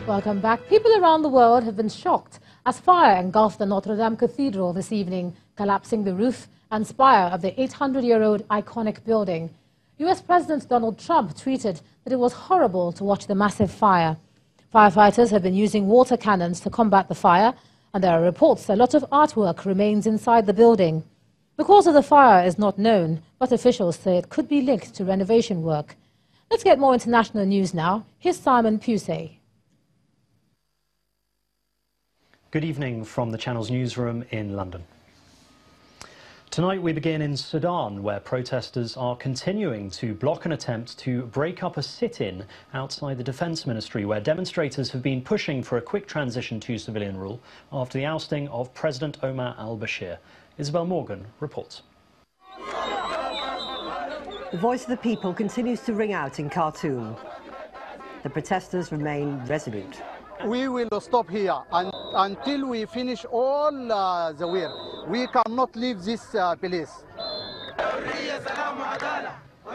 Welcome back. People around the world have been shocked as fire engulfed the Notre Dame Cathedral this evening, collapsing the roof and spire of the 800-year-old iconic building. US President Donald Trump tweeted that it was horrible to watch the massive fire. Firefighters have been using water cannons to combat the fire, and there are reports a lot of artwork remains inside the building. The cause of the fire is not known, but officials say it could be linked to renovation work. Let's get more international news now. Here's Simon Pusey. Good evening from the Channel's newsroom in London. Tonight we begin in Sudan, where protesters are continuing to block an attempt to break up a sit-in outside the Defence Ministry, where demonstrators have been pushing for a quick transition to civilian rule after the ousting of President Omar al-Bashir. Isabel Morgan reports. The voice of the people continues to ring out in Khartoum. The protesters remain resolute. We will stop here until we finish all the work. We cannot leave this place.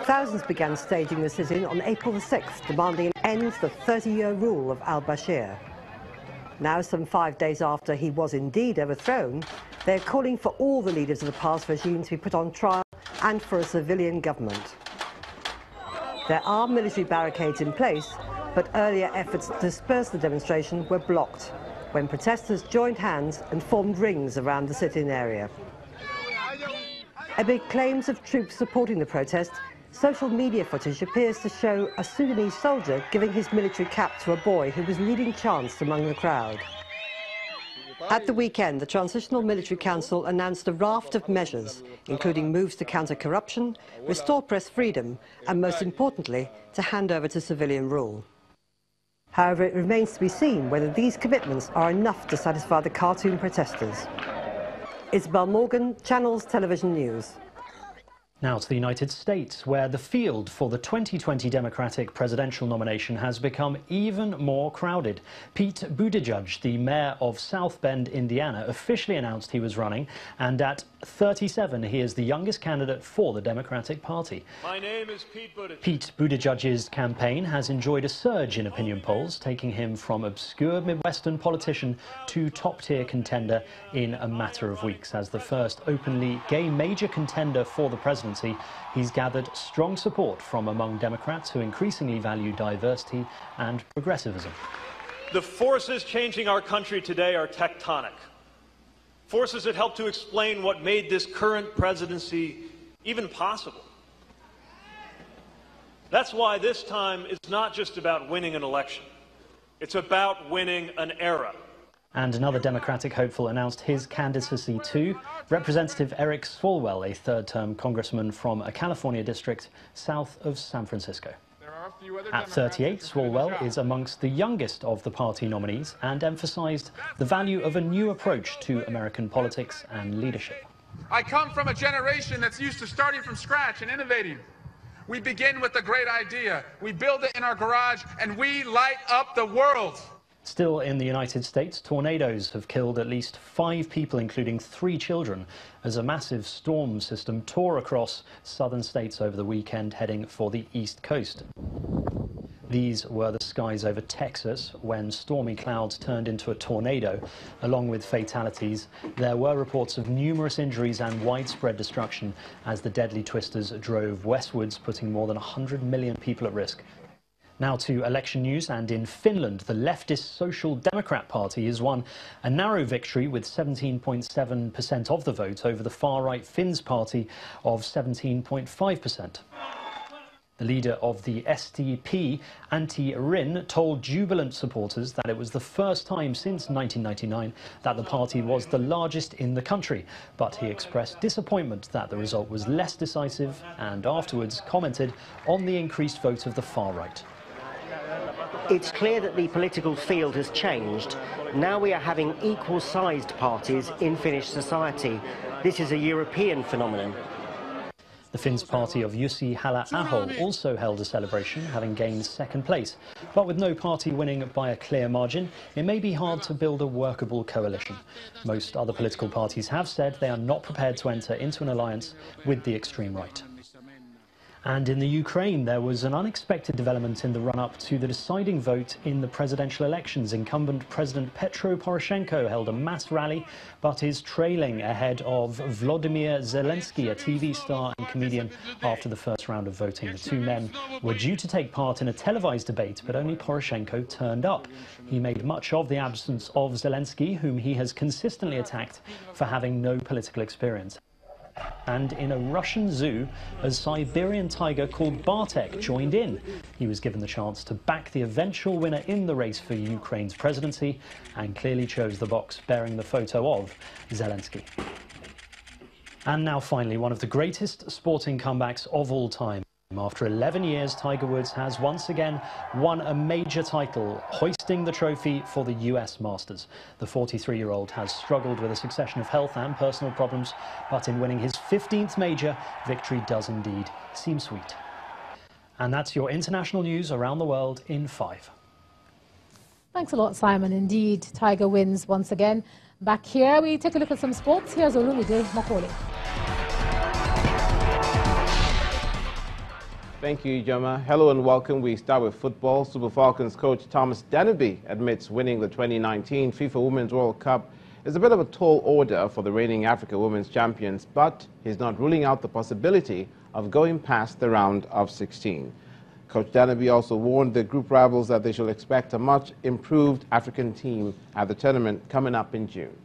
Thousands began staging the sit-in on April the 6th, demanding an end to the 30-year rule of al-Bashir. Now, some 5 days after he was indeed overthrown, they're calling for all the leaders of the past regime to be put on trial and for a civilian government. There are military barricades in place, but earlier efforts to disperse the demonstration were blocked when protesters joined hands and formed rings around the sit-in area. Amid claims of troops supporting the protest, social media footage appears to show a Sudanese soldier giving his military cap to a boy who was leading chants among the crowd. At the weekend, the Transitional Military Council announced a raft of measures, including moves to counter corruption, restore press freedom, and most importantly, to hand over to civilian rule. However, it remains to be seen whether these commitments are enough to satisfy the Khartoum protesters. Isabel Morgan, Channel's Television News. Now to the United States, where the field for the 2020 Democratic presidential nomination has become even more crowded. Pete Buttigieg, the mayor of South Bend, Indiana, officially announced he was running, and at 37, he is the youngest candidate for the Democratic Party. My name is Pete Buttigieg. Pete Buttigieg's campaign has enjoyed a surge in opinion polls, taking him from obscure Midwestern politician to top-tier contender in a matter of weeks. As the first openly gay major contender for the presidency, he's gathered strong support from among Democrats who increasingly value diversity and progressivism. The forces changing our country today are tectonic. Forces that help to explain what made this current presidency even possible. That's why this time is not just about winning an election. It's about winning an era. And another Democratic hopeful announced his candidacy too. Representative Eric Swalwell, a third-term congressman from a California district south of San Francisco. At 38, Swalwell is amongst the youngest of the party nominees and emphasized the value of a new approach to American politics and leadership. I come from a generation that's used to starting from scratch and innovating. We begin with a great idea, we build it in our garage, and we light up the world. Still in the United States, tornadoes have killed at least 5 people, including 3 children, as a massive storm system tore across southern states over the weekend, heading for the East Coast. These were the skies over Texas when stormy clouds turned into a tornado, along with fatalities. There were reports of numerous injuries and widespread destruction as the deadly twisters drove westwards, putting more than 100 million people at risk. Now to election news, and in Finland, the leftist Social Democrat Party has won a narrow victory with 17.7% of the vote over the far-right Finns Party of 17.5%. The leader of the SDP, Antti Rinne, told jubilant supporters that it was the first time since 1999 that the party was the largest in the country. But he expressed disappointment that the result was less decisive and afterwards commented on the increased vote of the far right. It's clear that the political field has changed. Now we are having equal-sized parties in Finnish society. This is a European phenomenon. The Finns party of Jussi Halla-aho also held a celebration, having gained second place. But with no party winning by a clear margin, it may be hard to build a workable coalition. Most other political parties have said they are not prepared to enter into an alliance with the extreme right. And in the Ukraine, there was an unexpected development in the run-up to the deciding vote in the presidential elections. Incumbent President Petro Poroshenko held a mass rally, but is trailing ahead of Volodymyr Zelensky, a TV star and comedian, after the first round of voting. The two men were due to take part in a televised debate, but only Poroshenko turned up. He made much of the absence of Zelensky, whom he has consistently attacked for having no political experience. And in a Russian zoo, a Siberian tiger called Bartek joined in. He was given the chance to back the eventual winner in the race for Ukraine's presidency and clearly chose the box bearing the photo of Zelensky. And now finally, one of the greatest sporting comebacks of all time. After 11 years, Tiger Woods has once again won a major title, hoisting the trophy for the US Masters. The 43-year-old has struggled with a succession of health and personal problems, but in winning his 15th major, victory does indeed seem sweet. And that's your international news around the world in 5. Thanks a lot, Simon. Indeed, Tiger wins once again. Back here, we take a look at some sports. Here's Olumide Makole. Thank you, Ijoma. Hello and welcome. We start with football. Super Falcons coach Thomas Dennerby admits winning the 2019 FIFA Women's World Cup is a bit of a tall order for the reigning Africa Women's Champions, but he's not ruling out the possibility of going past the round of 16. Coach Dennerby also warned the group rivals that they should expect a much improved African team at the tournament coming up in June.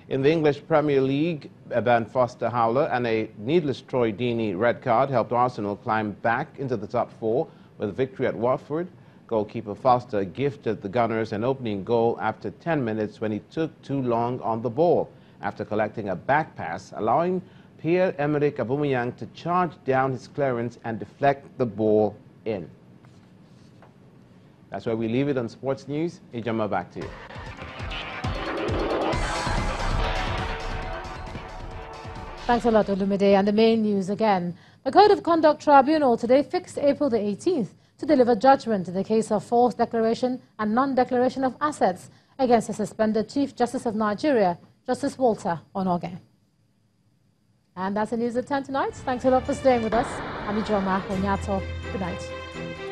In the English Premier League, Ben Foster howler and a needless Troy Deeney red card helped Arsenal climb back into the top 4 with a victory at Watford. Goalkeeper Foster gifted the Gunners an opening goal after 10 minutes when he took too long on the ball, after collecting a back pass, allowing Pierre-Emerick Aubameyang to charge down his clearance and deflect the ball in. That's where we leave it on Sports News. Ijoma, back to you. Thanks a lot, Olumide. And the main news again. The Code of Conduct Tribunal today fixed April the 18th to deliver judgment in the case of false declaration and non-declaration of assets against the suspended Chief Justice of Nigeria, Justice Walter Onoge. And that's the news at 10 tonight. Thanks a lot for staying with us. I'm Ijoma Onyato. Good night.